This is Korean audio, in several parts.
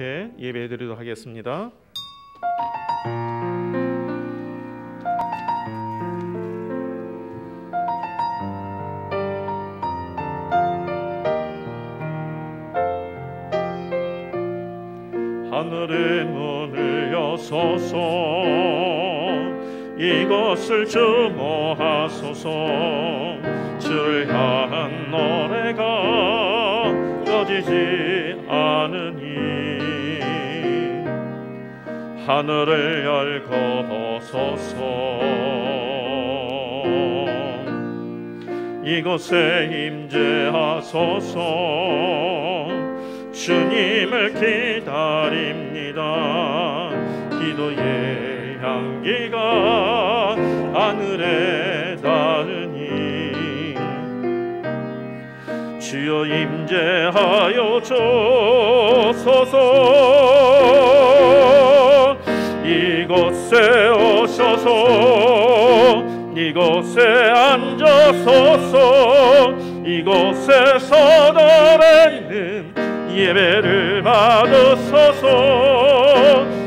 앞에 예배드리도록 하겠습니다. 하늘의 문을 여소서, 이것을 주모하소서. 주를 향한 노래가 꺼지지 않으니 하늘을 열고 보소서. 이곳에 임재하소서. 주님을 기다립니다. 기도의 향기가 하늘에 닿으니 주여 임재하여 주소서. 이곳에 오셔서 이곳에 앉아소서. 이곳에서 노래는 예배를 받으소서.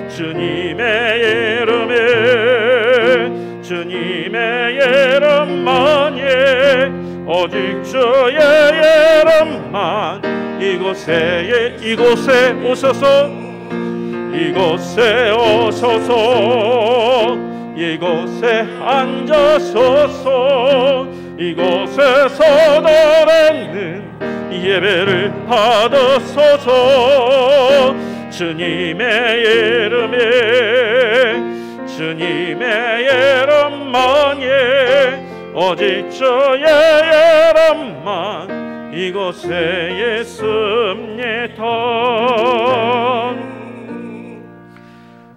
주님의 이름에 주님의 이름만 오직 주의 이름만 이곳에 오셔서 이곳에 오셔서 이곳에 앉아소서. 이곳에서 노래는 예배를 받으소서. 주님의 이름에 주님의 이름만 오직 주의 이름만 이곳에 있습니다.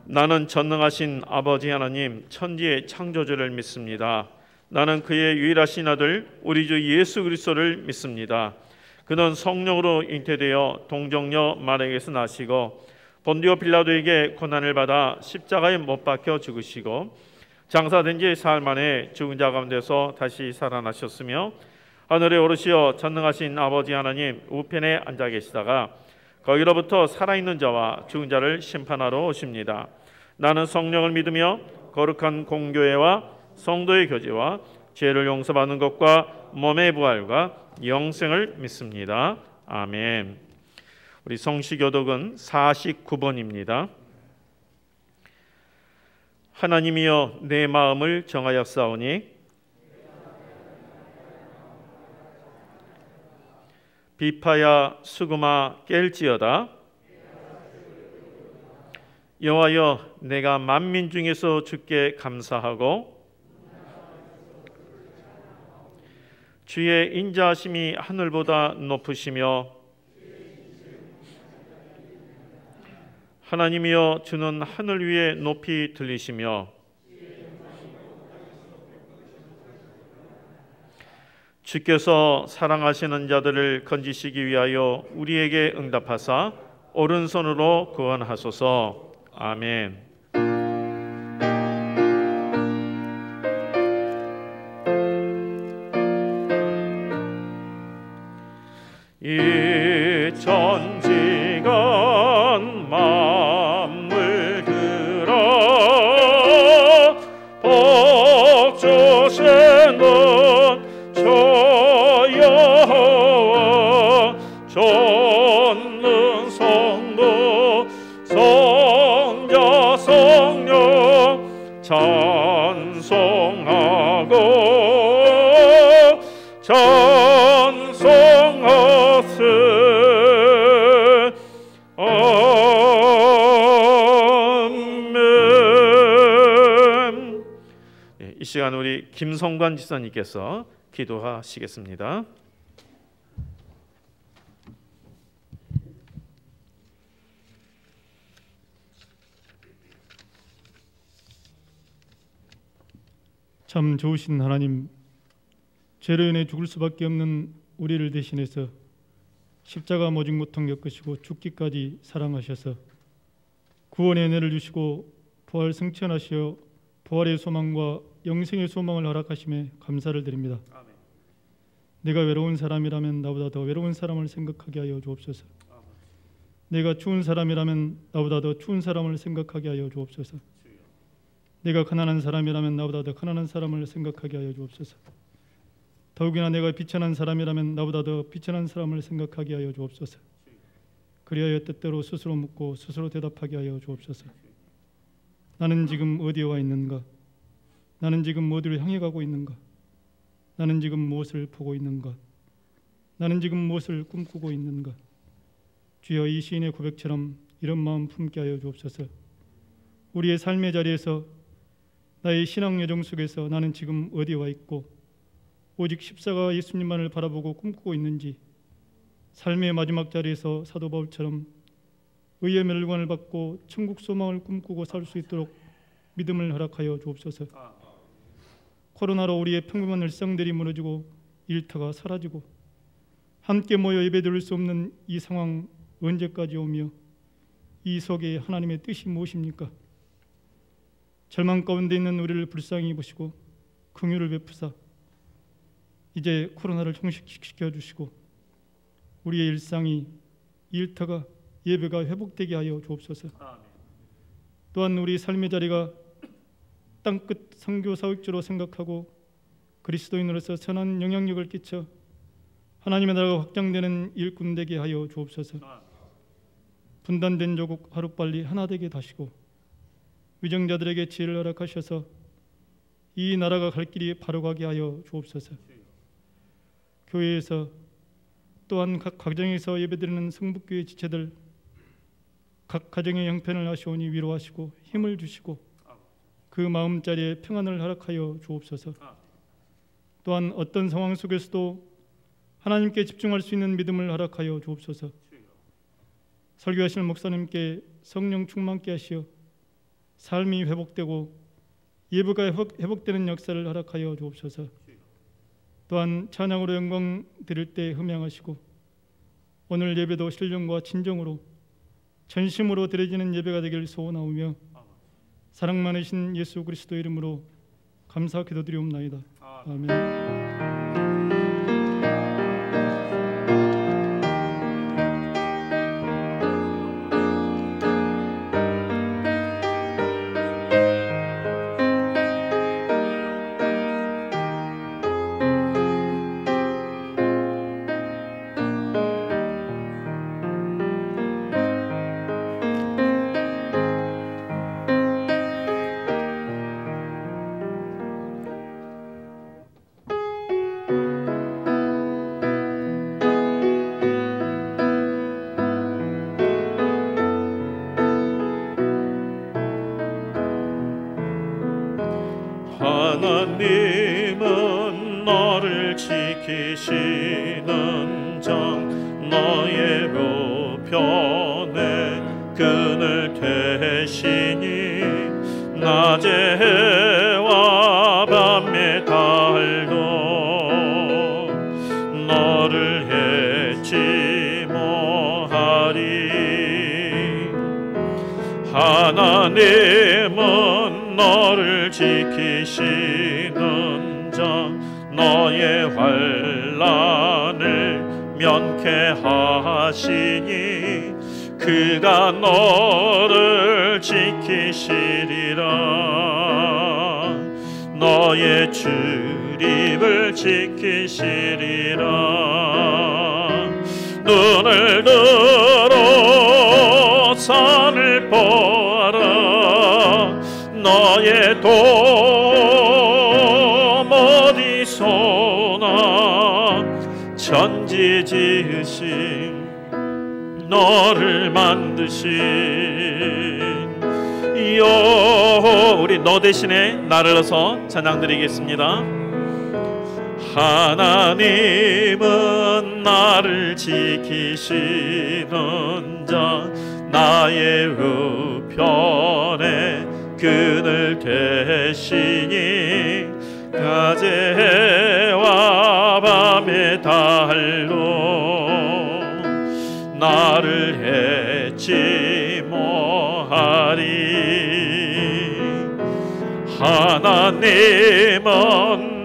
나는 전능하신 아버지 하나님 천지의 창조주를 믿습니다. 나는 그의 유일하신 아들 우리 주 예수 그리스도를 믿습니다. 그는 성령으로 잉태되어 동정녀 마리아에게서 나시고 본디오 빌라도에게 고난을 받아 십자가에 못 박혀 죽으시고 장사된 지 사흘 만에 죽은 자 가운데서 다시 살아나셨으며 하늘에 오르시어 전능하신 아버지 하나님 우편에 앉아 계시다가 거기로부터 살아있는 자와 죽은 자를 심판하러 오십니다. 나는 성령을 믿으며 거룩한 공교회와 성도의 교제와 죄를 용서받는 것과 몸의 부활과 영생을 믿습니다. 아멘. 우리 성시교독은 49번입니다. 하나님이여 내 마음을 정하였사오니 비파야 수금아 깰지어다. 여호와여 내가 만민 중에서 주께 감사하고 주의 인자하심이 하늘보다 높으시며 하나님이여 주는 하늘 위에 높이 들리시며 주께서 사랑하시는 자들을 건지시기 위하여 우리에게 응답하사 오른손으로 구원하소서. 아멘. 이 천지간 만물 들어 복 주시는 주 여호와 전능 성부 성자 성령 찬송하고 아멘. 이 시간 우리 김성관 지사님께서 기도하시겠습니다. 참 좋으신 하나님, 죄로 인해 죽을 수밖에 없는 우리를 대신해서 십자가 모진 고통 겪으시고 죽기까지 사랑하셔서 구원의 은혜를 주시고 부활 승천하시어 부활의 소망과 영생의 소망을 허락하심에 감사를 드립니다. 아멘. 내가 외로운 사람이라면 나보다 더 외로운 사람을 생각하게 하여 주옵소서. 아멘. 내가 추운 사람이라면 나보다 더 추운 사람을 생각하게 하여 주옵소서. 내가 가난한 사람이라면 나보다 더 가난한 사람을 생각하게 하여 주옵소서. 더욱이나 내가 비천한 사람이라면 나보다 더 비천한 사람을 생각하게 하여 주옵소서. 그리하여 때때로 스스로 묻고 스스로 대답하게 하여 주옵소서. 나는 지금 어디에 와 있는가? 나는 지금 어디를 향해 가고 있는가? 나는 지금 무엇을 보고 있는가? 나는 지금 무엇을 꿈꾸고 있는가? 주여, 이 시인의 고백처럼 이런 마음 품게 하여 주옵소서. 우리의 삶의 자리에서, 나의 신앙 여정 속에서 나는 지금 어디에 와 있고 오직 십자가 예수님만을 바라보고 꿈꾸고 있는지, 삶의 마지막 자리에서 사도 바울처럼 의의 멸관을 받고 천국 소망을 꿈꾸고 살 수 있도록 믿음을 허락하여 주옵소서. 코로나로 우리의 평범한 일상들이 무너지고 일터가 사라지고 함께 모여 예배드릴 수 없는 이 상황 언제까지 오며 이 속에 하나님의 뜻이 무엇입니까? 절망 가운데 있는 우리를 불쌍히 보시고 긍휼을 베푸사 이제 코로나를 종식시켜 주시고 우리의 일상이, 일터가, 예배가 회복되게 하여 주옵소서. 또한 우리 삶의 자리가 땅끝 선교 사역지로 생각하고 그리스도인으로서 선한 영향력을 끼쳐 하나님의 나라가 확장되는 일꾼 되게 하여 주옵소서. 분단된 조국 하루빨리 하나 되게 하시고 위정자들에게 지혜를 허락하셔서 이 나라가 갈 길이 바로 가게 하여 주옵소서. 교회에서 또한 각 가정에서 예배드리는 성북교회 지체들, 각 가정의 형편을 아시오니 위로하시고 힘을 주시고 그 마음자리에 평안을 허락하여 주옵소서. 또한 어떤 상황 속에서도 하나님께 집중할 수 있는 믿음을 허락하여 주옵소서. 설교하시는 목사님께 성령 충만케 하시어 삶이 회복되고 예배가 회복되는 역사를 허락하여 주옵소서. 또한 찬양으로 영광 드릴 때 흠양하시고 오늘 예배도 신령과 진정으로 전심으로 드려지는 예배가 되길 소원하오며 사랑 많으신 예수 그리스도 이름으로 감사 기도드리옵나이다. 아멘. 하나님은 너를 지키시는 장, 너의 우편에 그늘 되시니 낮에 해와 밤에 달도 너를 해치 못하리. 하나님은 너를 지키시는 자, 너의 환난을 면케하시니 그가 너를 지키시리라. 너의 출입을 지키시리라. 눈을 들어 산을 보아라. 너의 도움 어디서나 천지 지으신 너를 만드신 여, 우리 너 대신에 나를 넣어서 찬양드리겠습니다. 하나님은 나를 지키시는 자, 나의 우편에 그늘 되시니 가제와 밤의 달로 나를 해치 못하리. 하나님은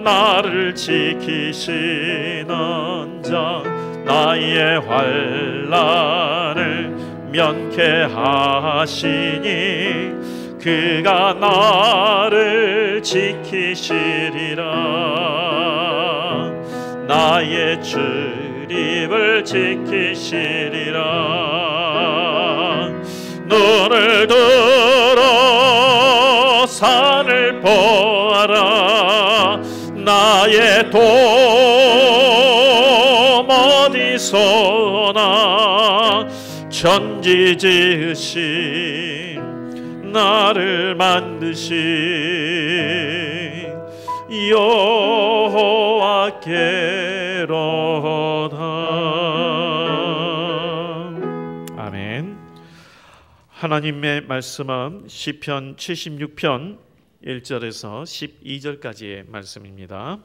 나를 지키시는 자, 나의 환난을 면케하시니 그가 나를 지키시리라. 나의 출입을 지키시리라. 눈을 들어 산을 보아라. 나의 도움 어디서나 천지 지으신 나를 만드신 여호와께로다. 아멘. 하나님의 말씀은 시편 76편 1절에서 12절까지의 말씀입니다.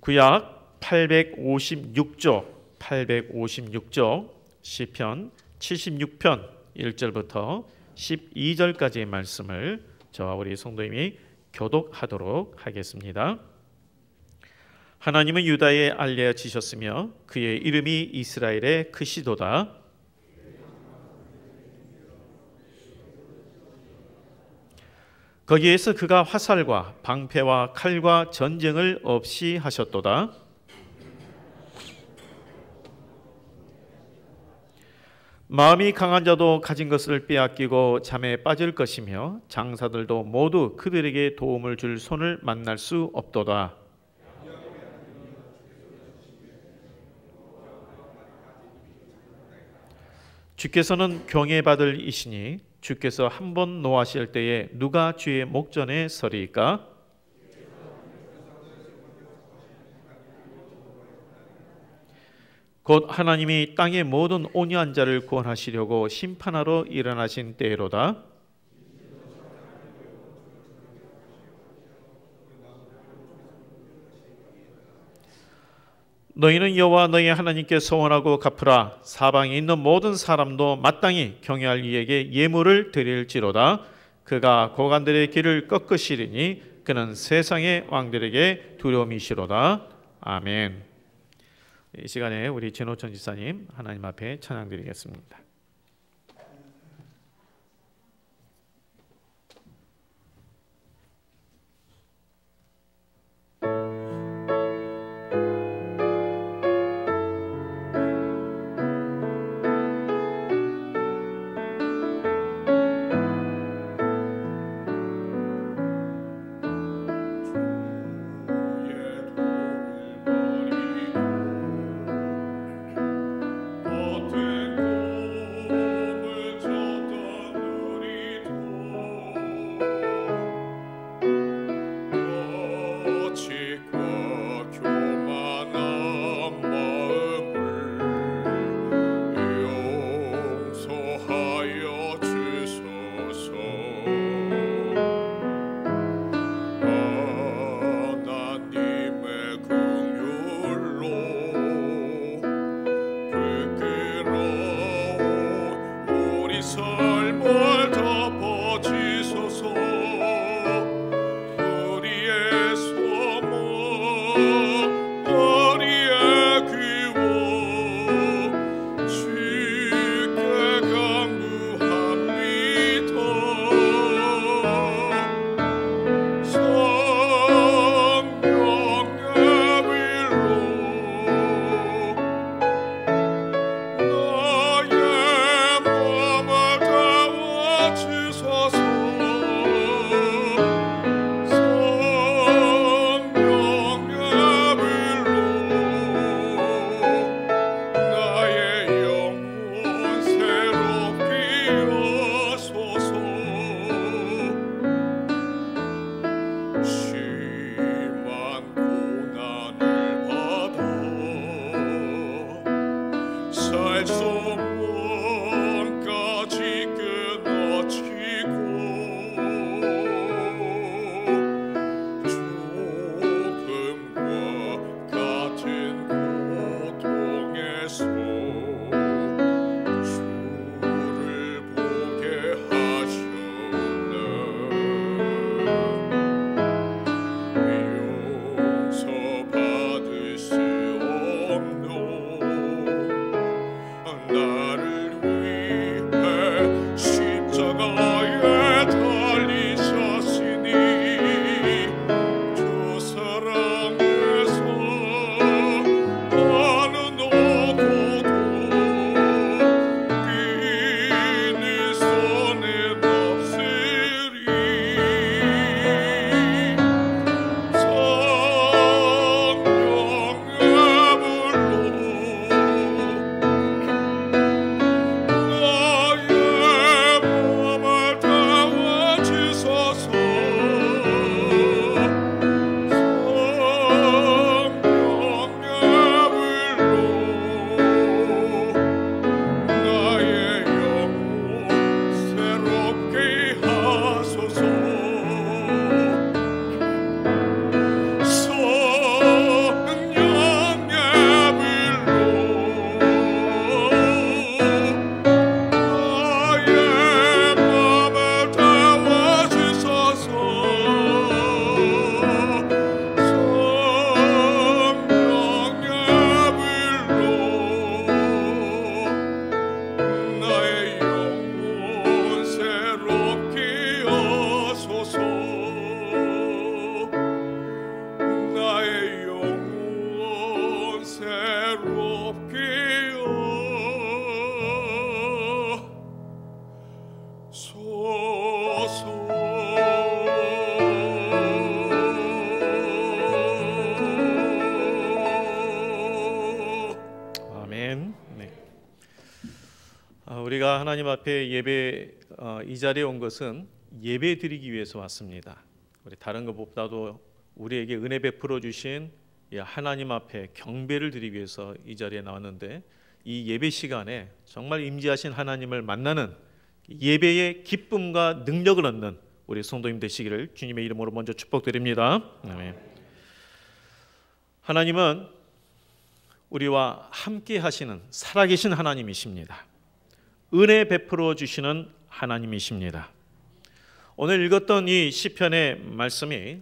구약 856쪽 시편 76편 1절부터 12절까지의 말씀을 저와 우리 성도님이 교독하도록 하겠습니다. 하나님은 유다에 알려지셨으며 그의 이름이 이스라엘에 크시도다. 거기에서 그가 화살과 방패와 칼과 전쟁을 없이 하셨도다. 마음이 강한 자도 가진 것을 빼앗기고 잠에 빠질 것이며 장사들도 모두 그들에게 도움을 줄 손을 만날 수 없도다. 주께서는 경외받을 이시니 주께서 한 번 노하실 때에 누가 주의 목전에 서리이까? 곧 하나님이 땅의 모든 온유한 자를 구원하시려고 심판하러 일어나신 때로다. 너희는 여호와 너희 하나님께 소원하고 갚으라. 사방에 있는 모든 사람도 마땅히 경외할 이에게 예물을 드릴지로다. 그가 고관들의 길을 꺾으시리니 그는 세상의 왕들에게 두려움이시로다. 아멘. 이 시간에 우리 진호천 지사님 하나님 앞에 찬양드리겠습니다. 어땠고 하나님 앞에 예배 이 자리에 온 것은 예배 드리기 위해서 왔습니다. 우리 다른 것보다도 우리에게 은혜 베풀어 주신 하나님 앞에 경배를 드리기 위해서 이 자리에 나왔는데, 이 예배 시간에 정말 임재하신 하나님을 만나는 예배의 기쁨과 능력을 얻는 우리 성도님 되시기를 주님의 이름으로 먼저 축복드립니다. 아멘. 하나님은 우리와 함께 하시는 살아계신 하나님이십니다. 은혜 베풀어 주시는 하나님이십니다. 오늘 읽었던 이 시편의 말씀이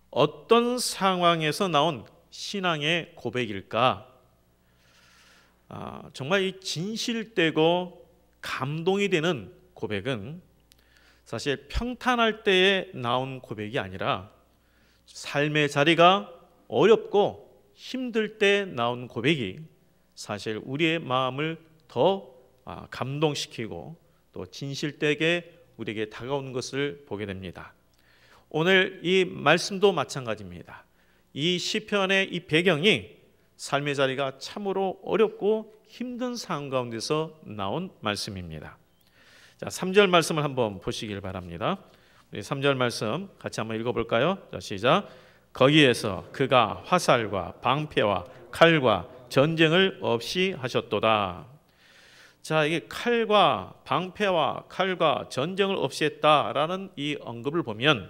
어떤 상황에서 나온 신앙의 고백일까? 정말 이 진실되고 감동이 되는 고백은 사실 평탄할 때에 나온 고백이 아니라 삶의 자리가 어렵고 힘들 때 나온 고백이 사실 우리의 마음을 더 감동시키고 또 진실되게 우리에게 다가오는 것을 보게 됩니다. 오늘 이 말씀도 마찬가지입니다. 이 시편의 이 배경이 삶의 자리가 참으로 어렵고 힘든 상황 가운데서 나온 말씀입니다. 자, 3절 말씀을 한번 보시길 바랍니다. 우리 3절 말씀 같이 한번 읽어볼까요? 자, 시작. 거기에서 그가 화살과 방패와 칼과 전쟁을 없이 하셨도다. 자, 이게 칼과 방패와 칼과 전쟁을 없이 했다라는 이 언급을 보면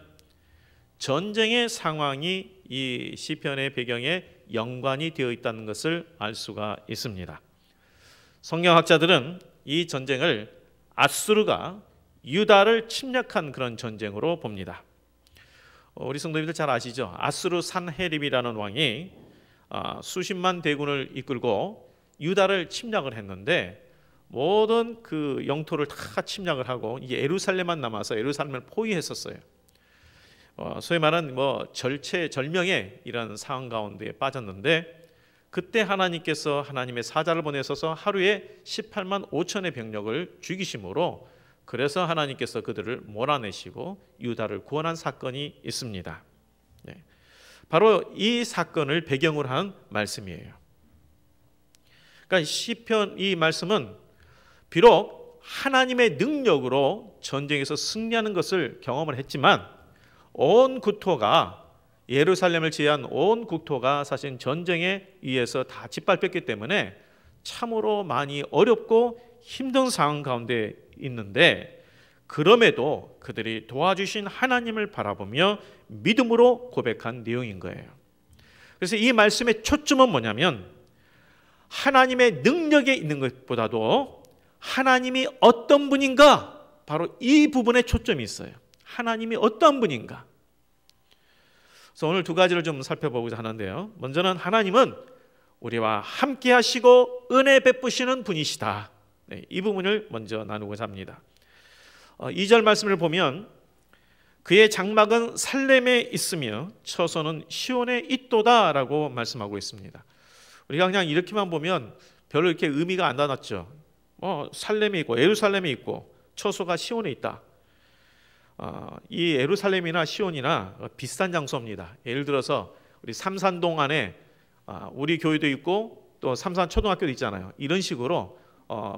전쟁의 상황이 이 시편의 배경에 연관이 되어 있다는 것을 알 수가 있습니다. 성경학자들은 이 전쟁을 아수르가 유다를 침략한 그런 전쟁으로 봅니다. 우리 성도님들 잘 아시죠? 아수르 산헤립이라는 왕이 수십만 대군을 이끌고 유다를 침략을 했는데 모든 그 영토를 다 침략을 하고 이제 예루살렘만 남아서 예루살렘을 포위했었어요. 소위 말하는 절체절명의 이런 상황 가운데 빠졌는데, 그때 하나님께서 하나님의 사자를 보내셔서 하루에 18만 5천의 병력을 죽이심으로, 그래서 하나님께서 그들을 몰아내시고 유다를 구원한 사건이 있습니다. 네. 바로 이 사건을 배경으로 한 말씀이에요. 그러니까 시편 이 말씀은 비록 하나님의 능력으로 전쟁에서 승리하는 것을 경험을 했지만 온 국토가, 예루살렘을 제외한 온 국토가 사실 전쟁에 의해서 다 짓밟혔기 때문에 참으로 많이 어렵고 힘든 상황 가운데 있는데, 그럼에도 그들이 도와주신 하나님을 바라보며 믿음으로 고백한 내용인 거예요. 그래서 이 말씀의 초점은 뭐냐면 하나님의 능력에 있는 것보다도 하나님이 어떤 분인가, 바로 이 부분에 초점이 있어요. 하나님이 어떤 분인가. 그래서 오늘 두 가지를 좀 살펴보고자 하는데요. 먼저는 하나님은 우리와 함께 하시고 은혜 베푸시는 분이시다. 네, 이 부분을 먼저 나누고자 합니다. 2절 말씀을 보면 그의 장막은 살렘에 있으며 처소는 시온에 있도다라고 말씀하고 있습니다. 우리가 그냥 이렇게만 보면 별로 이렇게 의미가 안 나눴죠. 살렘에 있고 예루살렘에 있고 처소가 시온에 있다. 이 예루살렘이나 시온이나 비슷한 장소입니다. 예를 들어서 우리 삼산동 안에 우리 교회도 있고 또 삼산 초등학교도 있잖아요. 이런 식으로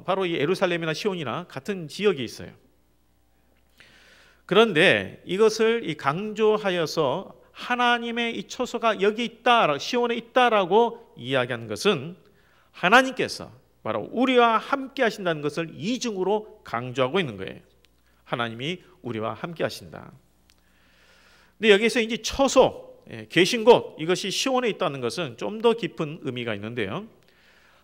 바로 이 예루살렘이나 시온이나 같은 지역에 있어요. 그런데 이것을 강조하여서 하나님의 이 처소가 여기 있다, 시온에 있다라고 이야기한 것은 하나님께서 바로 우리와 함께 하신다는 것을 이중으로 강조하고 있는 거예요. 하나님이 우리와 함께 하신다. 근데 여기서 이제 처소, 계신 곳, 이것이 시온에 있다는 것은 좀 더 깊은 의미가 있는데요.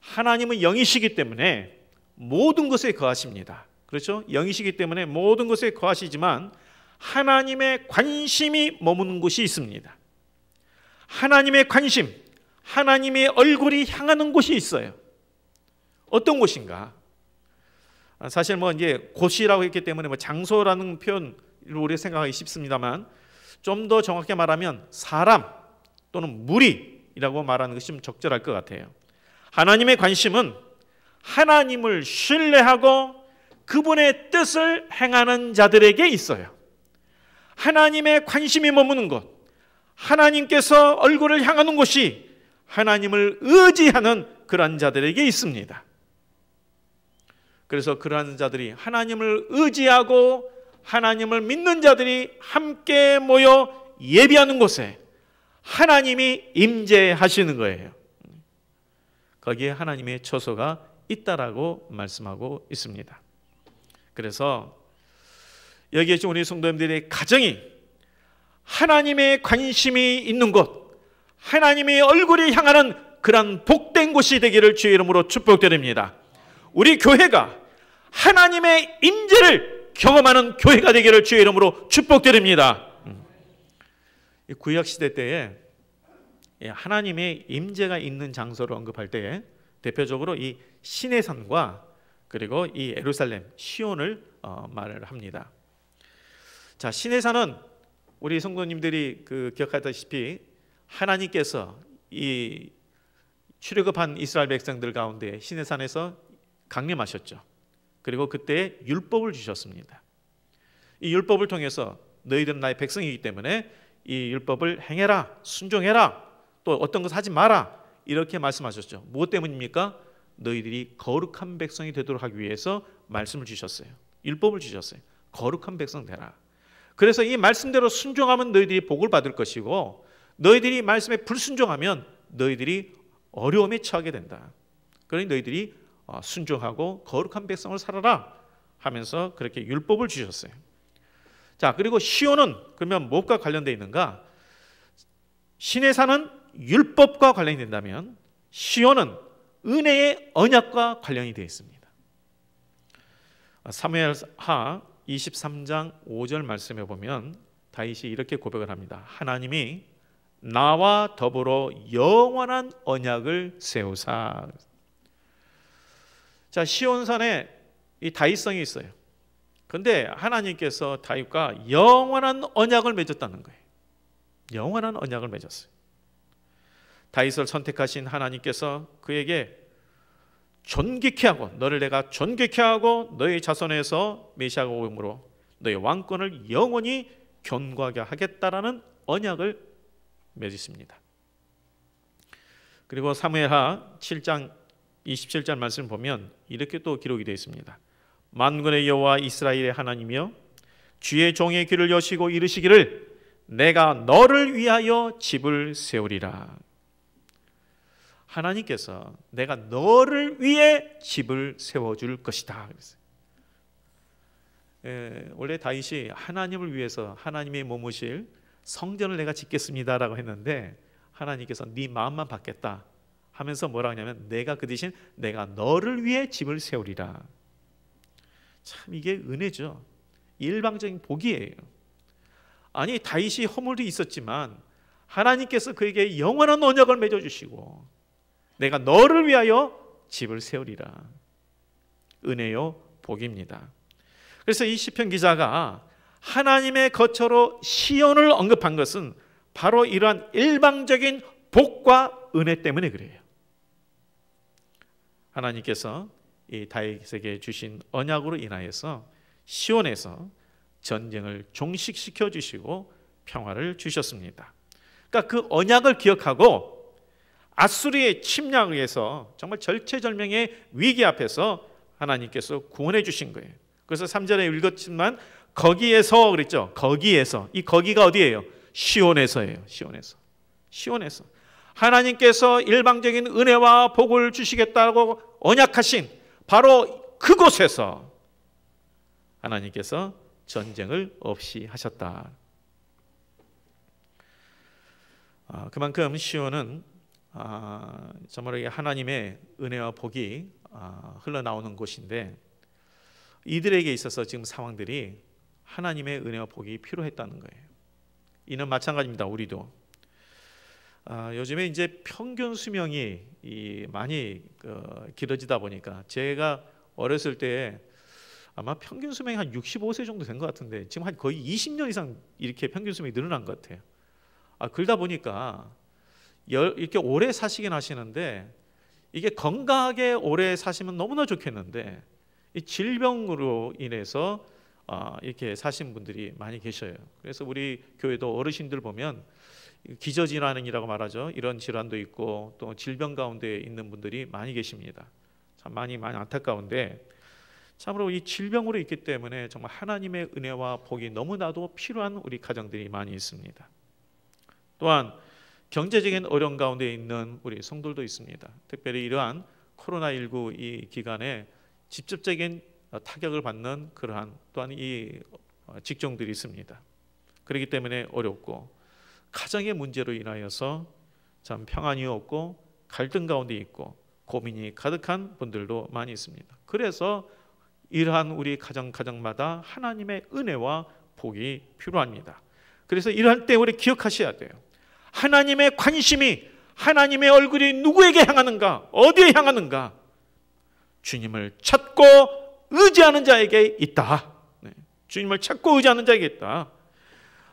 하나님은 영이시기 때문에 모든 것에 거하십니다. 그렇죠? 영이시기 때문에 모든 것에 거하시지만 하나님의 관심이 머무는 곳이 있습니다. 하나님의 관심, 하나님의 얼굴이 향하는 곳이 있어요. 어떤 곳인가? 사실 이제 곳이라고 했기 때문에 장소라는 표현을 우리가 생각하기 쉽습니다만, 좀 더 정확히 말하면 사람 또는 무리라고 말하는 것이 좀 적절할 것 같아요. 하나님의 관심은 하나님을 신뢰하고 그분의 뜻을 행하는 자들에게 있어요. 하나님의 관심이 머무는 곳, 하나님께서 얼굴을 향하는 곳이 하나님을 의지하는 그런 자들에게 있습니다. 그래서 그러한 자들이, 하나님을 의지하고 하나님을 믿는 자들이 함께 모여 예배하는 곳에 하나님이 임재하시는 거예요. 거기에 하나님의 처소가 있다라고 말씀하고 있습니다. 그래서 여기에 지금 우리 성도님들의 가정이 하나님의 관심이 있는 곳, 하나님의 얼굴이 향하는 그런 복된 곳이 되기를 주의 이름으로 축복드립니다. 우리 교회가 하나님의 임재를 경험하는 교회가 되기를 주의 이름으로 축복드립니다. 구약 시대 때에 하나님의 임재가 있는 장소를 언급할 때에 대표적으로 이 시내산과 그리고 이 예루살렘 시온을 말을 합니다. 자, 시내산은 우리 성도님들이 기억하다시피 하나님께서 이 출애굽한 이스라엘 백성들 가운데 시내산에서 강림하셨죠. 그리고 그때 율법을 주셨습니다. 이 율법을 통해서 너희들은 나의 백성이기 때문에 이 율법을 행해라, 순종해라, 또 어떤 것 하지 마라, 이렇게 말씀하셨죠. 무엇 때문입니까? 너희들이 거룩한 백성이 되도록 하기 위해서 말씀을 주셨어요. 율법을 주셨어요. 거룩한 백성 되라. 그래서 이 말씀대로 순종하면 너희들이 복을 받을 것이고, 너희들이 말씀에 불순종하면 너희들이 어려움에 처하게 된다. 그러니 너희들이 순종하고 거룩한 백성을 살아라 하면서 그렇게 율법을 주셨어요. 자, 그리고 시온은 그러면 무엇과 관련되어 있는가? 시내산은 율법과 관련이 된다면 시온은 은혜의 언약과 관련이 되어 있습니다. 사무엘하 23장 5절 말씀에 보면 다윗이 이렇게 고백을 합니다. 하나님이 나와 더불어 영원한 언약을 세우사. 자, 시온산에 이 다윗성이 있어요. 그런데 하나님께서 다윗과 영원한 언약을 맺었다는 거예요. 영원한 언약을 맺었어요. 다윗을 선택하신 하나님께서 그에게 존귀케 하고, 너를 내가 존귀케 하고 너의 자손에서 메시아가 오므로 너의 왕권을 영원히 견고하게 하겠다라는 언약을 맺으십니다. 그리고 사무엘하 7장 27절 말씀을 보면 이렇게 또 기록이 되어 있습니다. 만군의 여호와 이스라엘의 하나님이여, 주의 종의 귀를 여시고 이르시기를 내가 너를 위하여 집을 세우리라. 하나님께서 내가 너를 위해 집을 세워줄 것이다. 원래 다윗이 하나님을 위해서 하나님의 머무실 성전을 내가 짓겠습니다라고 했는데 하나님께서 네 마음만 받겠다 하면서 뭐라 하냐면 내가 그 대신 내가 너를 위해 집을 세우리라. 참 이게 은혜죠. 일방적인 복이에요. 아니 다윗이 허물도 있었지만 하나님께서 그에게 영원한 언약을 맺어주시고 내가 너를 위하여 집을 세우리라. 은혜요 복입니다. 그래서 이 시편 기자가 하나님의 거처로 시온을 언급한 것은 바로 이러한 일방적인 복과 은혜 때문에 그래요. 하나님께서 이 다윗에게 주신 언약으로 인하여서 시온에서 전쟁을 종식시켜 주시고 평화를 주셨습니다. 그러니까 그 언약을 기억하고 아수르의 침략에 의해서 정말 절체절명의 위기 앞에서 하나님께서 구원해 주신 거예요. 그래서 3절에 읽었지만 거기에서 그랬죠. 거기에서. 이 거기가 어디예요? 시온에서예요. 시온에서 하나님께서 일방적인 은혜와 복을 주시겠다고 언약하신 바로 그곳에서 하나님께서 전쟁을 없이 하셨다. 그만큼 시온은 정말 하나님의 은혜와 복이 흘러나오는 곳인데 이들에게 있어서 지금 상황들이 하나님의 은혜와 복이 필요했다는 거예요. 이는 마찬가지입니다. 우리도 요즘에 이제 평균 수명이 많이 길어지다 보니까 제가 어렸을 때 아마 평균 수명이 한 65세 정도 된 것 같은데 지금 한 거의 20년 이상 이렇게 평균 수명이 늘어난 것 같아요. 그러다 보니까 이렇게 오래 사시긴 하시는데 이게 건강하게 오래 사시면 너무나 좋겠는데 이 질병으로 인해서 이렇게 사신 분들이 많이 계셔요. 그래서 우리 교회도 어르신들 보면 기저질환이라고 말하죠. 이런 질환도 있고 또 질병 가운데 있는 분들이 많이 계십니다. 참 많이 안타까운데 참으로 이 질병으로 있기 때문에 정말 하나님의 은혜와 복이 너무나도 필요한 우리 가정들이 많이 있습니다. 또한 경제적인 어려움 가운데 있는 우리 성도들도 있습니다. 특별히 이러한 코로나19 이 기간에 직접적인 타격을 받는 그러한 또한 이 직종들이 있습니다. 그렇기 때문에 어렵고 가정의 문제로 인하여서 참 평안이 없고 갈등 가운데 있고 고민이 가득한 분들도 많이 있습니다. 그래서 이러한 우리 가정마다 하나님의 은혜와 복이 필요합니다. 그래서 이러한 때 우리 기억하셔야 돼요. 하나님의 관심이, 하나님의 얼굴이 누구에게 향하는가, 어디에 향하는가? 주님을 찾고 의지하는 자에게 있다. 주님을 찾고 의지하는 자에게 있다.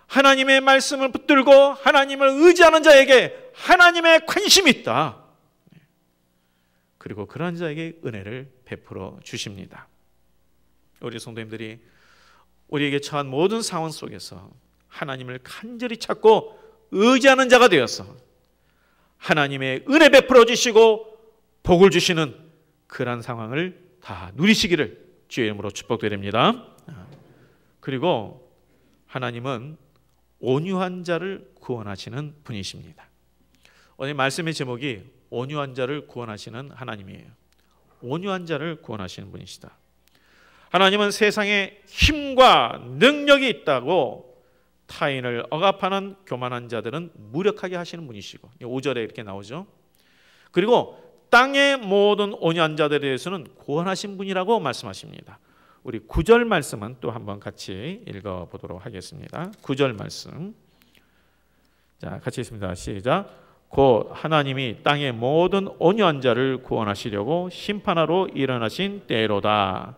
하나님의 말씀을 붙들고 하나님을 의지하는 자에게 하나님의 관심이 있다. 그리고 그러한 자에게 은혜를 베풀어 주십니다. 우리 성도님들이 우리에게 처한 모든 상황 속에서 하나님을 간절히 찾고 의지하는 자가 되어서 하나님의 은혜 베풀어 주시고 복을 주시는 그러한 상황을 다 누리시기를 주의 이름으로 축복드립니다. 그리고 하나님은 온유한 자를 구원하시는 분이십니다. 오늘 말씀의 제목이 온유한 자를 구원하시는 하나님이에요. 온유한 자를 구원하시는 분이시다. 하나님은 세상에 힘과 능력이 있다고 타인을 억압하는 교만한 자들은 무력하게 하시는 분이시고 5절에 이렇게 나오죠. 그리고 땅의 모든 온유한 자들에 대해서는 구원하신 분이라고 말씀하십니다. 우리 9절 말씀은 또 한번 같이 읽어보도록 하겠습니다. 9절 말씀, 자 같이 읽습니다. 시작. 곧 하나님이 땅의 모든 온유한 자를 구원하시려고 심판하러 일어나신 때로다.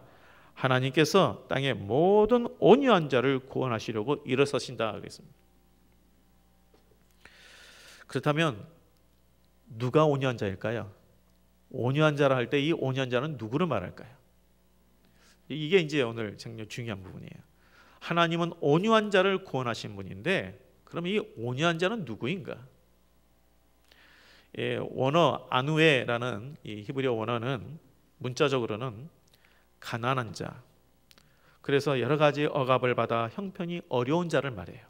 하나님께서 땅의 모든 온유한 자를 구원하시려고 일어서신다 그랬습니다. 그렇다면 누가 온유한 자일까요? 온유한 자라 할 때 이 온유한 자는 누구를 말할까요? 이게 이제 오늘 정말 중요한 부분이에요. 하나님은 온유한 자를 구원하신 분인데 그럼 이 온유한 자는 누구인가? 원어 아누에라는 이 히브리어 원어는 문자적으로는 가난한 자, 그래서 여러 가지 억압을 받아 형편이 어려운 자를 말해요.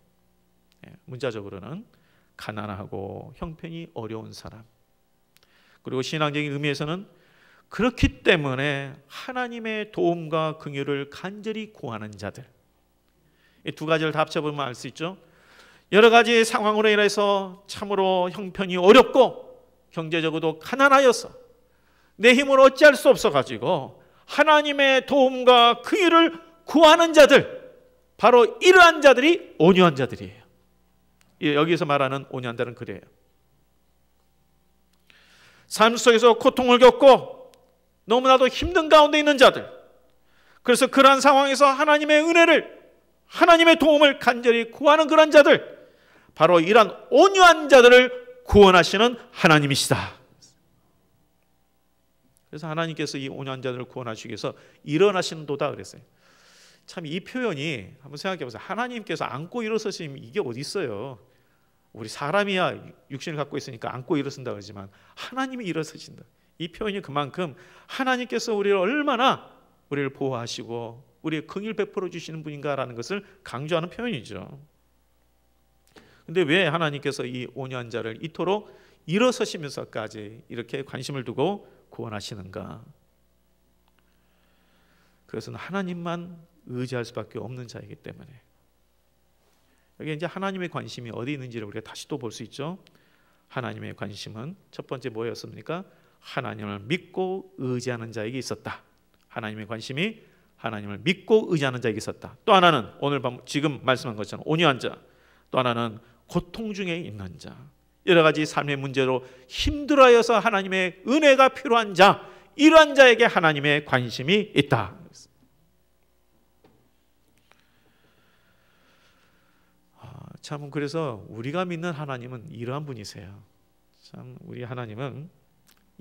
문자적으로는 가난하고 형편이 어려운 사람. 그리고 신앙적인 의미에서는 그렇기 때문에 하나님의 도움과 긍휼을 간절히 구하는 자들. 이 두 가지를 다 합쳐보면 알 수 있죠. 여러 가지 상황으로 인해서 참으로 형편이 어렵고 경제적으로도 가난하여서 내 힘으로 어찌할 수 없어가지고 하나님의 도움과 긍휼을 구하는 자들, 바로 이러한 자들이 온유한 자들이에요. 여기서 말하는 온유한 자는 그래요. 삶 속에서 고통을 겪고 너무나도 힘든 가운데 있는 자들, 그래서 그러한 상황에서 하나님의 은혜를, 하나님의 도움을 간절히 구하는 그러한 자들, 바로 이러한 온유한 자들을 구원하시는 하나님이시다. 그래서 하나님께서 이 온유한 자들을 구원하시기 위해서 일어나시는도다 그랬어요. 참 이 표현이 한번 생각해 보세요. 하나님께서 안고 일어서시면 이게 어디 있어요? 우리 사람이야 육신을 갖고 있으니까 안고 일어선다 그러지만 하나님이 일어서신다. 이 표현이 그만큼 하나님께서 우리를 얼마나 우리를 보호하시고 우리의 긍휼 베풀어 주시는 분인가라는 것을 강조하는 표현이죠. 근데 왜 하나님께서 이 온유한 자를 이토록 일어서시면서까지 이렇게 관심을 두고 구원하시는가? 그것은 하나님만 의지할 수밖에 없는 자이기 때문에. 여기 이제 하나님의 관심이 어디 있는지를 우리가 다시 또 볼 수 있죠. 하나님의 관심은 첫 번째 뭐였습니까? 하나님을 믿고 의지하는 자에게 있었다. 하나님의 관심이 하나님을 믿고 의지하는 자에게 있었다. 또 하나는 오늘 지금 말씀한 것처럼 온유한 자, 또 하나는 고통 중에 있는 자, 여러 가지 삶의 문제로 힘들어해서 하나님의 은혜가 필요한 자, 이러한 자에게 하나님의 관심이 있다. 참 그래서 우리가 믿는 하나님은 이러한 분이세요. 참 우리 하나님은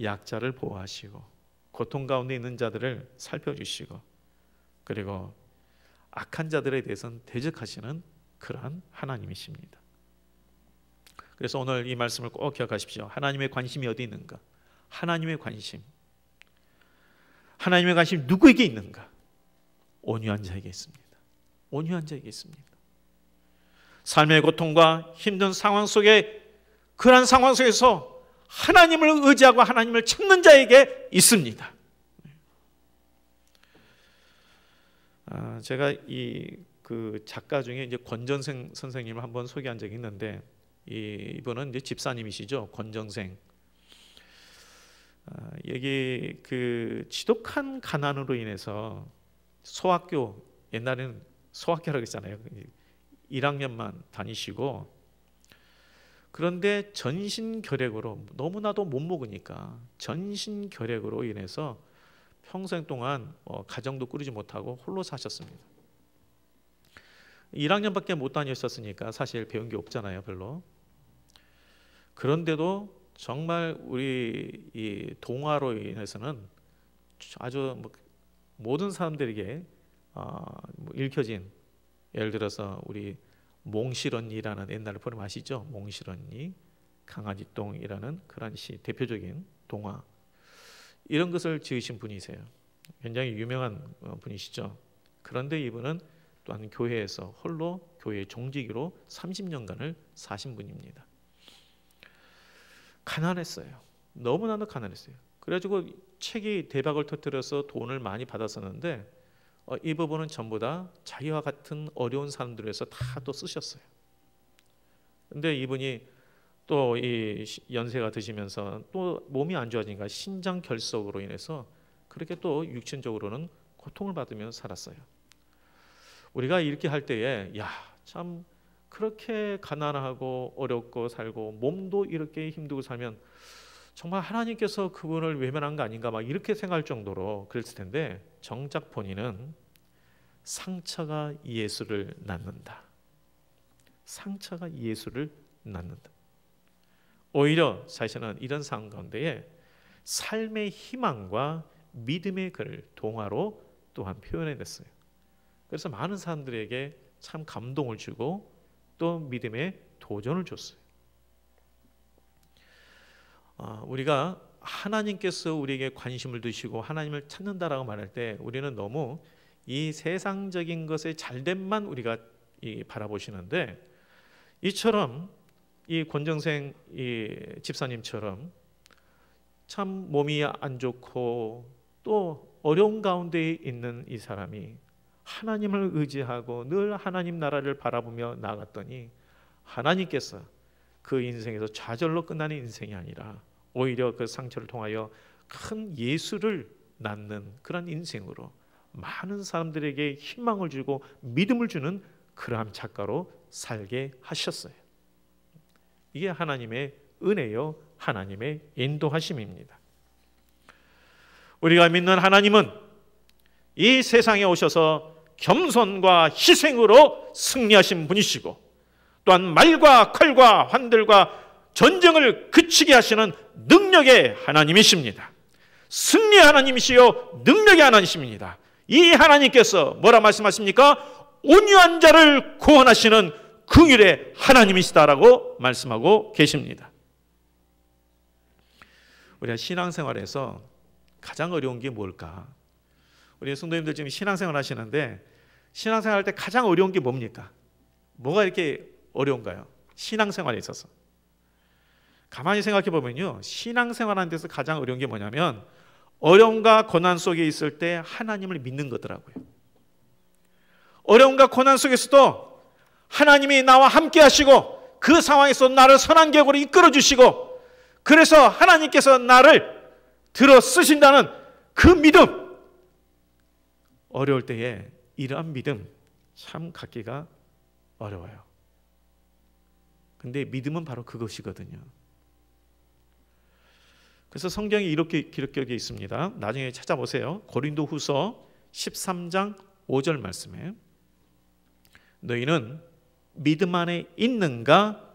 약자를 보호하시고 고통 가운데 있는 자들을 살펴주시고 그리고 악한 자들에 대해서는 대적하시는 그러한 하나님이십니다. 그래서 오늘 이 말씀을 꼭 기억하십시오. 하나님의 관심이 어디 있는가? 하나님의 관심. 하나님의 관심이 누구에게 있는가? 온유한 자에게 있습니다. 온유한 자에게 있습니다. 삶의 고통과 힘든 상황 속에, 그러한 상황 속에서 하나님을 의지하고 하나님을 찾는 자에게 있습니다. 제가 그 작가 중에 이제 권정생 선생님을 한번 소개한 적이 있는데, 이분은 이제 집사님이시죠. 권정생. 여기 그 지독한 가난으로 인해서 소학교, 옛날에는 소학교라고 했잖아요. 1학년만 다니시고, 그런데 전신결핵으로, 너무나도 못 먹으니까 전신결핵으로 인해서 평생 동안 가정도 꾸리지 못하고 홀로 사셨습니다. 1학년밖에 못 다녔었으니까 사실 배운 게 없잖아요, 별로. 그런데도 정말 우리 이 동화로 인해서는 아주 모든 사람들에게 읽혀진, 예를 들어서 우리 몽실언니라는, 옛날에 포럼 아시죠? 몽실언니, 강아지똥이라는 그런 시, 대표적인 동화, 이런 것을 지으신 분이세요. 굉장히 유명한 분이시죠. 그런데 이분은 또한 교회에서 홀로 교회 종직으로 30년간을 사신 분입니다. 가난했어요. 너무나도 가난했어요. 그래가지고 책이 대박을 터뜨려서 돈을 많이 받았었는데, 이 부분은 전부 다 자기와 같은 어려운 사람들을 위해서 다 또 쓰셨어요. 근데 이분이 또 이 연세가 드시면서 또 몸이 안 좋아지니까 신장 결석으로 인해서 그렇게 또 육신적으로는 고통을 받으며 살았어요. 우리가 이렇게 할 때에, 야, 참 그렇게 가난하고 어렵고 살고 몸도 이렇게 힘들고 살면 정말 하나님께서 그분을 외면한 거 아닌가, 막 이렇게 생각할 정도로 그랬을 텐데, 정작 본인은 상처가 예수를 낳는다. 상처가 예수를 낳는다. 오히려 자신은 이런 상황 가운데에 삶의 희망과 믿음의 글을 동화로 또한 표현해냈어요. 그래서 많은 사람들에게 참 감동을 주고 또 믿음의 도전을 줬어요. 우리가 하나님께서 우리에게 관심을 두시고 하나님을 찾는다라고 말할 때, 우리는 너무 이 세상적인 것의 잘됨만 우리가 바라보시는데, 이처럼 이 권정생 이 집사님처럼 참 몸이 안 좋고 또 어려운 가운데 있는 이 사람이 하나님을 의지하고 늘 하나님 나라를 바라보며 나아갔더니, 하나님께서 그 인생에서 좌절로 끝나는 인생이 아니라 오히려 그 상처를 통하여 큰 예수를 낳는 그런 인생으로 많은 사람들에게 희망을 주고 믿음을 주는 그러한 작가로 살게 하셨어요. 이게 하나님의 은혜요, 하나님의 인도하심입니다. 우리가 믿는 하나님은 이 세상에 오셔서 겸손과 희생으로 승리하신 분이시고, 또한 말과 칼과 환들과 전쟁을 그치게 하시는 능력의 하나님이십니다. 승리의 하나님이시요 능력의 하나님이십니다. 이 하나님께서 뭐라 말씀하십니까? 온유한 자를 구원하시는 긍휼의 하나님이시다라고 말씀하고 계십니다. 우리가 신앙생활에서 가장 어려운 게 뭘까? 우리 성도님들 지금 신앙생활 하시는데, 신앙생활 할 때 가장 어려운 게 뭡니까? 뭐가 이렇게 어려운가요? 신앙생활에 있어서 가만히 생각해 보면요, 신앙생활하는 데서 가장 어려운 게 뭐냐면, 어려움과 고난 속에 있을 때 하나님을 믿는 거더라고요. 어려움과 고난 속에서도 하나님이 나와 함께 하시고 그 상황에서 나를 선한 계획으로 이끌어 주시고, 그래서 하나님께서 나를 들어 쓰신다는 그 믿음, 어려울 때에 이러한 믿음 참 갖기가 어려워요. 근데 믿음은 바로 그것이거든요. 그래서 성경이 이렇게 기록되어 있습니다. 나중에 찾아보세요. 고린도후서 13장 5절 말씀에, 너희는 믿음 안에 있는가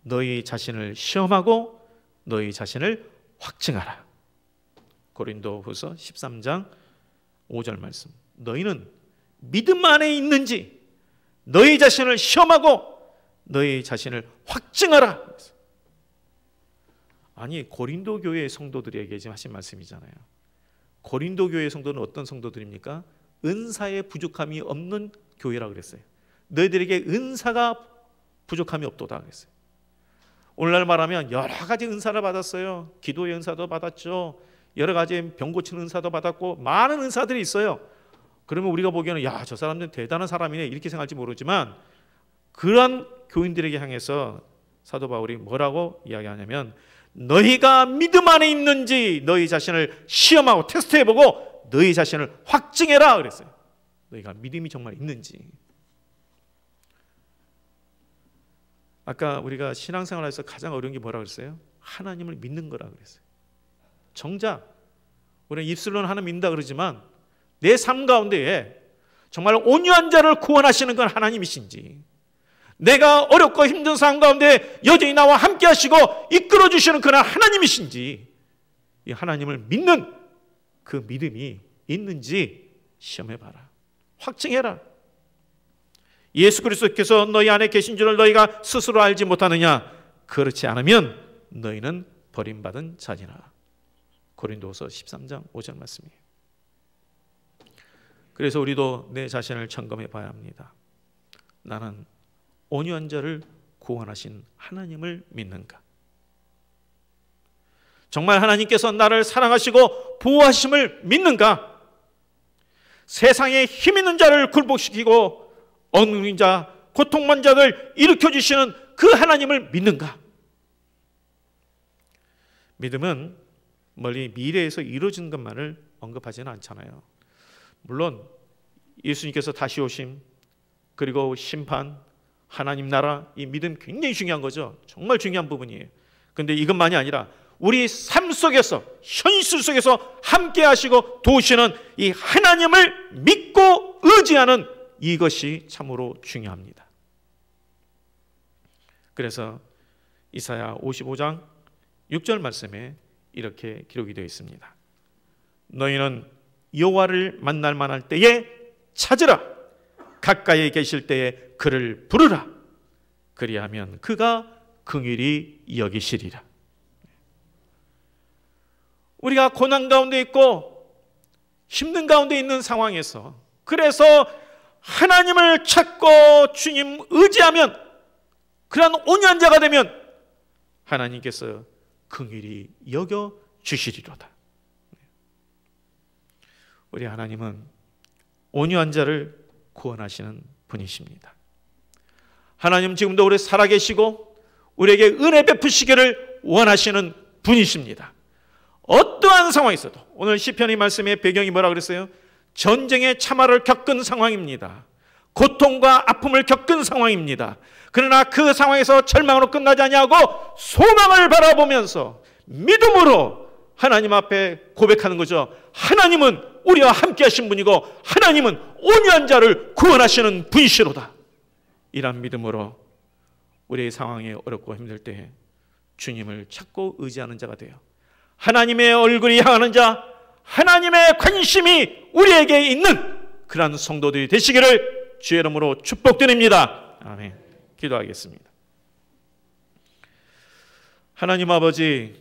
너희 자신을 시험하고 너희 자신을 확증하라. 고린도후서 13장 5절 말씀, 너희는 믿음 안에 있는지 너희 자신을 시험하고 너희 자신을 확증하라. 아니, 고린도 교회의 성도들에게 지금 하신 말씀이잖아요. 고린도 교회의 성도는 어떤 성도들입니까? 은사의 부족함이 없는 교회라고 그랬어요. 너희들에게 은사가 부족함이 없도다 그랬어요. 오늘날 말하면 여러 가지 은사를 받았어요. 기도의 은사도 받았죠. 여러 가지 병 고치는 은사도 받았고 많은 은사들이 있어요. 그러면 우리가 보기에는 야, 저 사람들은 대단한 사람이네 이렇게 생각할지 모르지만 그런 교인들에게 향해서 사도 바울이 뭐라고 이야기하냐면 너희가 믿음 안에 있는지 너희 자신을 시험하고 테스트해보고 너희 자신을 확증해라 그랬어요. 너희가 믿음이 정말 있는지. 아까 우리가 신앙생활에서 가장 어려운 게 뭐라고 그랬어요? 하나님을 믿는 거라고 그랬어요. 정작 우리는 입술로는 하나님 믿는다 그러지만 내 삶 가운데에 정말 온유한 자를 구원하시는 건 하나님이신지, 내가 어렵고 힘든 상황 가운데 여전히 나와 함께 하시고 이끌어 주시는 그는 하나님이신지, 이 하나님을 믿는 그 믿음이 있는지 시험해봐라. 확증해라. 예수 그리스도께서 너희 안에 계신 줄을 너희가 스스로 알지 못하느냐? 그렇지 않으면 너희는 버림받은 자니라. 고린도후서 13장 5절 말씀이에요. 그래서 우리도 내 자신을 점검해 봐야 합니다. 나는 온유한 자를 구원하신 하나님을 믿는가? 정말 하나님께서 나를 사랑하시고 보호하심을 믿는가? 세상에 힘 있는 자를 굴복시키고 억눌린 자, 고통만 자들 일으켜 주시는 그 하나님을 믿는가? 믿음은 멀리 미래에서 이루어진 것만을 언급하지는 않잖아요. 물론 예수님께서 다시 오심, 그리고 심판, 하나님 나라, 이 믿음 굉장히 중요한 거죠. 정말 중요한 부분이에요. 그런데 이것만이 아니라 우리 삶 속에서, 현실 속에서 함께 하시고 도우시는 이 하나님을 믿고 의지하는 이것이 참으로 중요합니다. 그래서 이사야 55장 6절 말씀에 이렇게 기록이 되어 있습니다. 너희는 여호와를 만날 만할 때에 찾으라. 가까이에 계실 때에 그를 부르라. 그리하면 그가 긍휼히 여기시리라. 우리가 고난 가운데 있고 힘든 가운데 있는 상황에서, 그래서 하나님을 찾고 주님 의지하면, 그러한 온유한 자가 되면 하나님께서 긍휼히 여겨 주시리로다. 우리 하나님은 온유한 자를 구원하시는 분이십니다. 하나님 지금도 우리 살아계시고 우리에게 은혜 베푸시기를 원하시는 분이십니다. 어떠한 상황에서도, 오늘 시편의 말씀의 배경이 뭐라고 그랬어요? 전쟁의 참화를 겪은 상황입니다. 고통과 아픔을 겪은 상황입니다. 그러나 그 상황에서 절망으로 끝나지 아니하고 소망을 바라보면서 믿음으로 하나님 앞에 고백하는 거죠. 하나님은 우리와 함께 하신 분이고 하나님은 온유한 자를 구원하시는 분이시로다. 이런 믿음으로 우리의 상황이 어렵고 힘들 때 주님을 찾고 의지하는 자가 돼요. 하나님의 얼굴이 향하는 자, 하나님의 관심이 우리에게 있는 그러한 성도들이 되시기를 주의 이름으로 축복드립니다. 아멘. 기도하겠습니다. 하나님 아버지,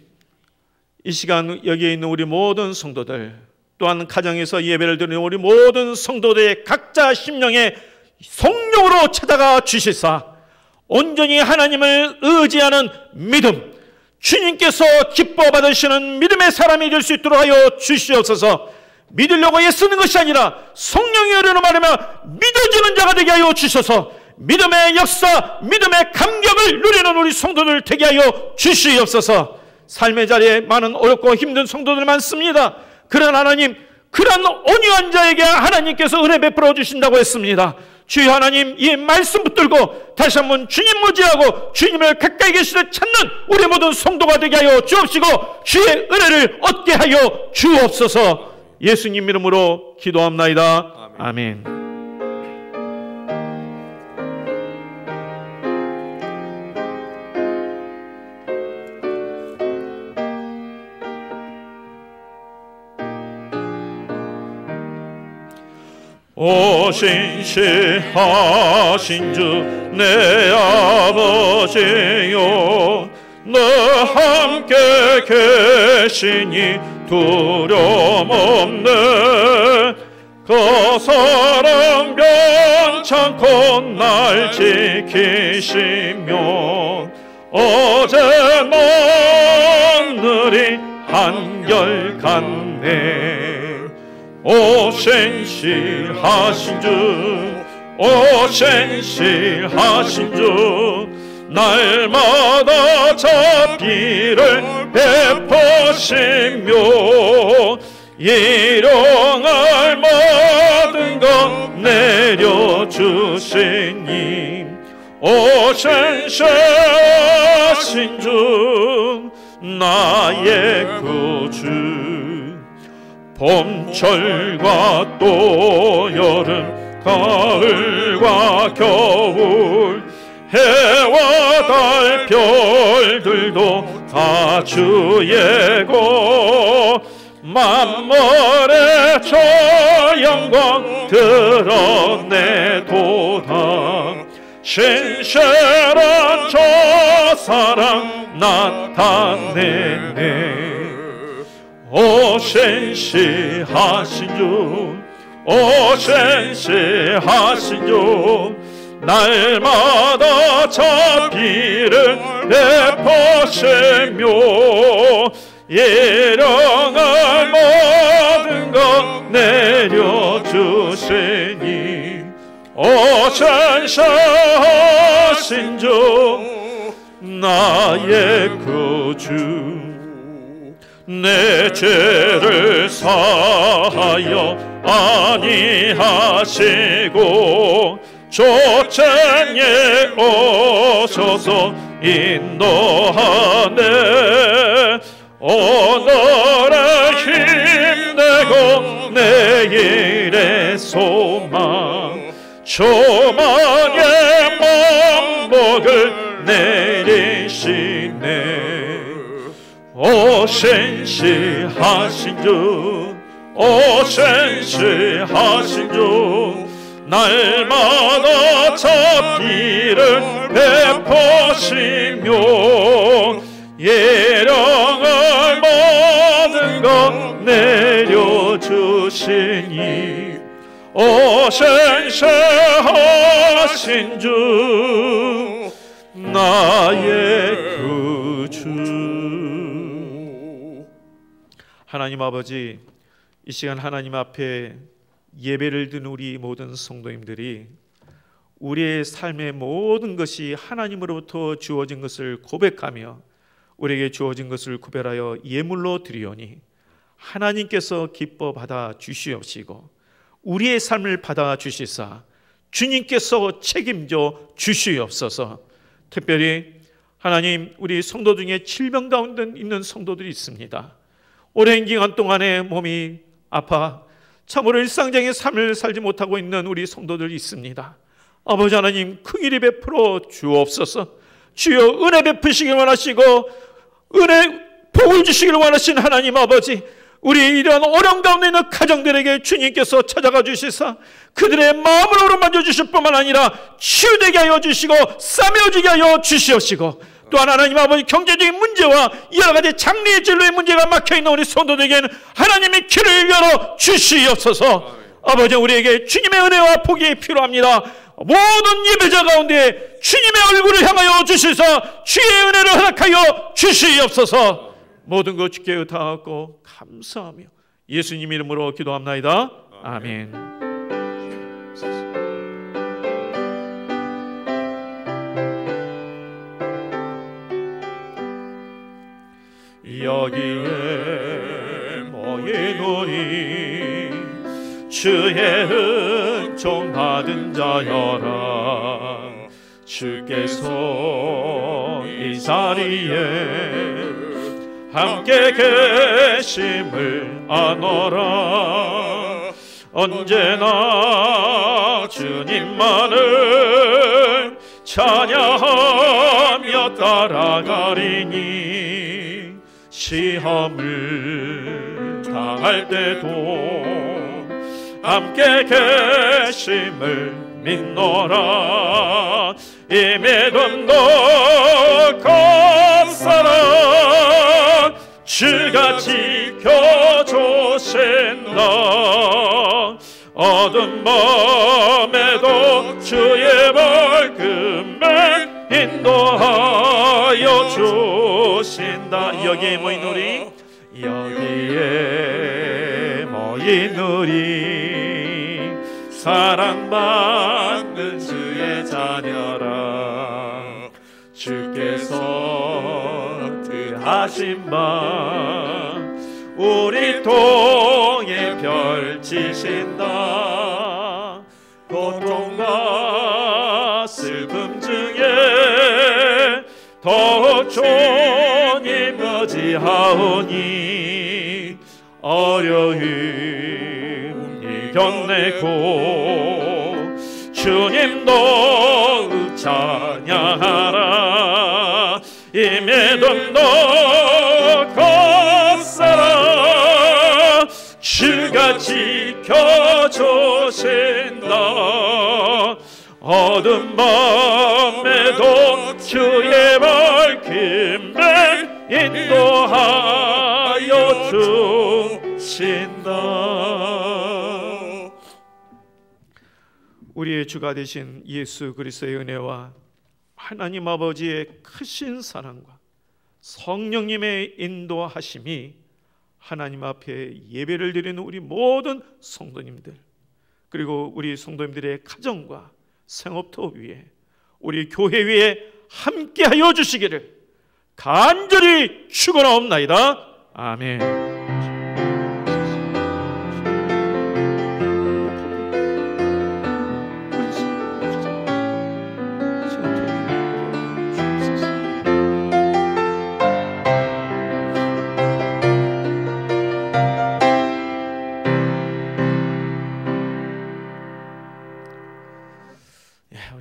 이 시간 여기에 있는 우리 모든 성도들, 또한 가정에서 예배를 드리는 우리 모든 성도들의 각자 심령에 성령으로 찾아가 주시사 온전히 하나님을 의지하는 믿음, 주님께서 기뻐 받으시는 믿음의 사람이 될 수 있도록 하여 주시옵소서. 믿으려고 애쓰는 것이 아니라 성령의 은혜로 말하며 믿어지는 자가 되게 하여 주셔서 믿음의 역사, 믿음의 감격을 누리는 우리 성도들 되게 하여 주시옵소서. 삶의 자리에 많은 어렵고 힘든 성도들 많습니다. 그러나 하나님, 그런 온유한 자에게 하나님께서 은혜 베풀어 주신다고 했습니다. 주여 하나님, 이 말씀 붙들고 다시 한번 주님 의지하고 주님을 가까이 계시듯 찾는 우리 모든 성도가 되게 하여 주옵시고 주의 은혜를 얻게 하여 주옵소서. 예수님 이름으로 기도합나이다. 아멘. 오 신실하신 주 내 아버지요, 너 함께 계시니 두려움 없네. 그 사랑 변찮고 날 지키시며 어제나 오늘이 한결같네. 오센실하신 주 오센실하신 주 날마다 자비를 베푸시며 일용할 모든 것 내려주시니 오센실하신 주 나의 구주. 봄철과 또 여름 가을과 겨울 해와 달 별들도 다 주의고 만물의 저 영광 드러내도다. 신실한 저 사랑 나타내네. 오센실하신 주 오센실하신 주 날마다 자비를 베푸시며 일용할 모든 것 내려주시니 오센실하신 주 나의 구주. 내 죄를 사하여 아니하시고 조쟁에 오셔서 인도하네. 오늘의 힘내고 내일의 소망 조망의 만복을 내리시네. 오센실하신 주 오센실하신 주 날마다 자비를 베푸시며 일용할 모든 것 내려주시니 오센실하신 주 나의 구주. 하나님 아버지, 이 시간 하나님 앞에 예배를 드는 우리 모든 성도님들이 우리의 삶의 모든 것이 하나님으로부터 주어진 것을 고백하며 우리에게 주어진 것을 구별하여 예물로 드리오니 하나님께서 기뻐 받아 주시옵시고 우리의 삶을 받아 주시사 주님께서 책임져 주시옵소서. 특별히 하나님, 우리 성도 중에 질병 가운데 있는 성도들이 있습니다. 오랜 기간 동안에 몸이 아파 참으로 일상적인 삶을 살지 못하고 있는 우리 성도들이 있습니다. 아버지 하나님, 긍휼히 베풀어 주옵소서. 주여, 은혜 베푸시길 원하시고 은혜 복을 주시길 원하신 하나님 아버지, 우리 이런 어려운 가운데 있는 가정들에게 주님께서 찾아가 주시사 그들의 마음을 어루만져 주실 뿐만 아니라 치유되게 하여 주시고 싸매어지게 하여 주시옵시고, 또한 하나님 아버지, 경제적인 문제와 여러 가지 장래의 진로의 문제가 막혀있는 우리 성도들에게는 하나님의 길을 열어 주시옵소서. 아버지, 우리에게 주님의 은혜와 복이 필요합니다. 모든 예배자 가운데 주님의 얼굴을 향하여 주시사 주의 은혜를 허락하여 주시옵소서. 모든 것 주께 의탁하고 감사하며 예수님 이름으로 기도합나이다. 아멘. 여기에 모이노니 주의 은총 받은 자여라. 주께서 이 자리에 함께 계심을 아노라. 언제나 주님만을 찬양하며 따라가리니 시험을 당할 때도 함께 계심을 믿노라. 이 믿음도 감사라. 주가 지켜주신다. 어두운 밤에도 주의 밝음에 인도하여 주신다. 여기에 모인 우리, 여기에 모인 우리 사랑받는 주의 자녀라. 주께서 드하신 바 우리 통해 펼치신다. 고통과 슬픔 중에 더욱 주님 의지하오니 어려움 이겨내고 주님 더욱 찬양하라. 이 믿음도 걷사라. 주가 지켜주신다. 어두운 밤에도 주의 밝음에 인도하여 주신다. 우리의 주가 되신 예수 그리스도의 은혜와 하나님 아버지의 크신 사랑과 성령님의 인도하심이 하나님 앞에 예배를 드리는 우리 모든 성도님들, 그리고 우리 성도님들의 가정과 생업터 위에, 우리 교회 위에 함께하여 주시기를 간절히 축원하옵나이다. 아멘.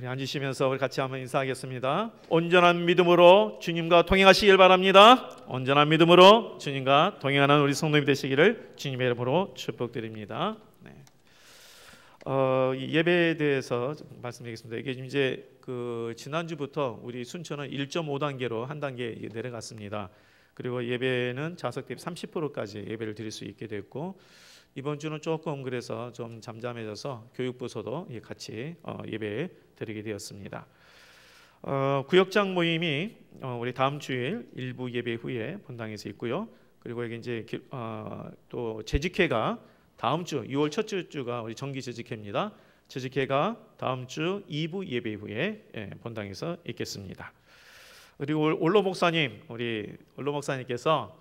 앉으시면서 우리 같이 한번 인사하겠습니다. 온전한 믿음으로 주님과 동행하시길 바랍니다. 온전한 믿음으로 주님과 동행하는 우리 성도님 되시기를 주님의 이름으로 축복드립니다. 네. 예배에 대해서 말씀드리겠습니다. 이게 이제 지난주부터 우리 순천은 1.5단계로 한 단계 내려갔습니다. 그리고 예배는 좌석 대비 30%까지 예배를 드릴 수 있게 됐고, 이번 주는 조금 그래서 좀 잠잠해져서 교육부서도 같이 예배 드리게 되었습니다. 구역장 모임이 우리 다음 주일 일부 예배 후에 본당에서 있고요. 그리고 여기 이제 또 재직회가 다음 주 6월 첫째 주가 우리 정기 재직회입니다. 재직회가 다음 주 2부 예배 후에 본당에서 있겠습니다. 그리고 올로 목사님, 우리 올로 목사님께서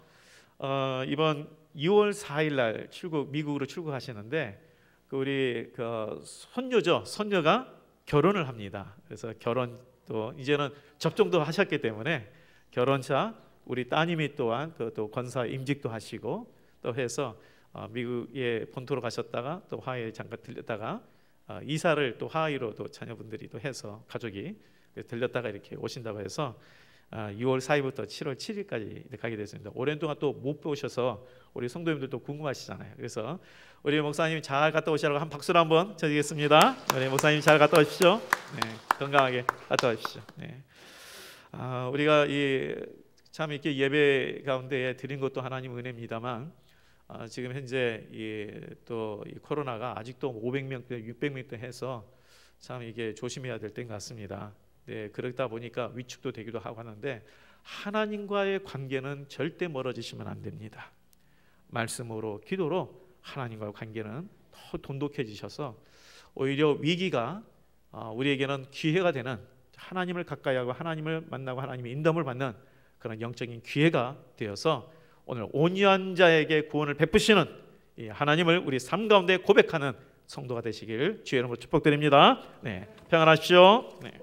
이번 2월 4일 날 미국으로 출국하시는데 우리 손녀죠. 손녀가 결혼을 합니다. 그래서 결혼도 이제는 접종도 하셨기 때문에 결혼차 우리 따님이 또한 또 권사 임직도 하시고 또 해서 미국에 본토로 가셨다가 또 하와이에 잠깐 들렸다가 이사를 또 하와이로 또 자녀분들이 또 해서 가족이 들렸다가 이렇게 오신다고 해서 6월 4일부터 7월 7일까지 가게 됐습니다. 오랜 동안 또 못 보셔서 우리 성도님들도 궁금하시잖아요. 그래서 우리 목사님 잘 갔다 오시라고 한 박수를 한번 쳐드리겠습니다. 우리 목사님 잘 갔다 오십시오. 네, 건강하게 갔다 오십시오. 네. 우리가 참 이렇게 예배 가운데 드린 것도 하나님 은혜입니다만 지금 현재 또 이 코로나가 아직도 500명, 600명 해서 참 이게 조심해야 될 것 같습니다. 네, 그러다 보니까 위축도 되기도 하고 하는데 하나님과의 관계는 절대 멀어지시면 안 됩니다. 말씀으로 기도로 하나님과의 관계는 더 돈독해지셔서 오히려 위기가 우리에게는 기회가 되는, 하나님을 가까이 하고 하나님을 만나고 하나님의 인도를 받는 그런 영적인 기회가 되어서 오늘 온유한 자에게 구원을 베푸시는 이 하나님을 우리 삶 가운데 고백하는 성도가 되시길 주의 이름으로 축복드립니다. 네, 평안하십시오. 네.